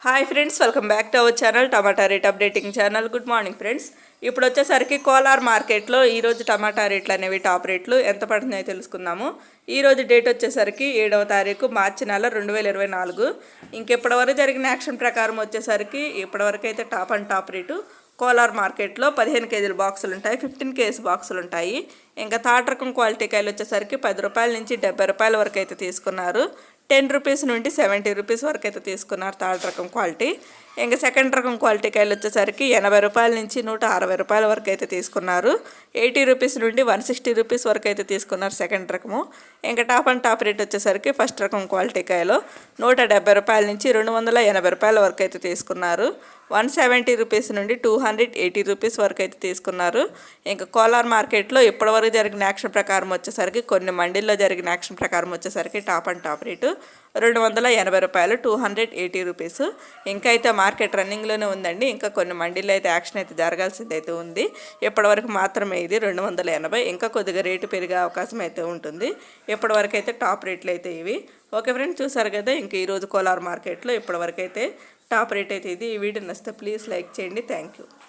Hi friends, welcome back to our channel tomato rate updating channel. Good morning friends. ఇప్పుడు వచ్చేసరికి కోలార్ మార్కెట్లో ఈరోజు టమాటా రేట్లు అనేవి టాప్ రేట్లు ఎంత పడుతున్నాయో తెలుసుకుందాము. ఈరోజు డేట్ వచ్చేసరికి 7వ తారీఖు మార్చి నెల 2024. ఇంకెప్పటివరకు జరిగిన యాక్షన్ ప్రకారం వచ్చేసరికి ఇప్పటివరకు అయితే టాప్ రేటు కోలార్ మార్కెట్లో 15 కేజీల బాక్సులు ఉంటాయి, 15 కేజీ బాక్సులు ఉంటాయి. ఇంకా థర్డ్ రకం క్వాలిటీ కాయలు వచ్చేసరికి 10 రూపాయల నుంచి 70 రూపాయల వరకు అయితే తీసుకున్నారు. 10 రూపీస్ నుండి 70 రూపీస్ వరకు అయితే తీసుకున్నారు థర్డ్ రకం క్వాలిటీ. ఇంకా సెకండ్ రకం క్వాలిటీ కాయలు వచ్చేసరికి 80 రూపాయల నుంచి 160 రూపాయల వరకు అయితే తీసుకున్నారు. 80 రూపీస్ నుండి 160 రూపీస్ వరకు అయితే తీసుకున్నారు సెకండ్ రకము. ఇంకా టాప్ రేట్ వచ్చేసరికి ఫస్ట్ రకం క్వాలిటీ కాయలు 170 రూపాయల నుంచి 280 రూపాయల వరకు అయితే తీసుకున్నారు. 170 రూపీస్ నుండి 280 రూపీస్ వరకు అయితే తీసుకున్నారు. ఇంకా కోలార్ మార్కెట్లో ఇప్పటివరకు జరిగిన యాక్షన్ ప్రకారం వచ్చేసరికి కొన్ని మండీల్లో జరిగిన యాక్షన్ ప్రకారం వచ్చేసరికి టాప్ రేటు 280 రూపాయలు, 280 రూపీస్. ఇంకా అయితే మార్కెట్ రన్నింగ్లోనే ఉందండి. ఇంకా కొన్ని మండీల్లో అయితే యాక్షన్ అయితే జరగాల్సింది అయితే ఉంది. ఇప్పటివరకు మాత్రమే ఇది 280. ఇంకా కొద్దిగా రేటు పెరిగే అవకాశం అయితే ఉంటుంది. ఇప్పటివరకు అయితే టాప్ రేట్లు అయితే ఇవి. ఓకే ఫ్రెండ్స్, చూసారు కదా. ఇంకా ఈరోజు కోలార్ మార్కెట్లో ఇప్పటివరకు అయితే టాప్ రేట్ అయితే ఇది. ఈ వీడియో నచ్చితే ప్లీజ్ లైక్ చేయండి. Thank you.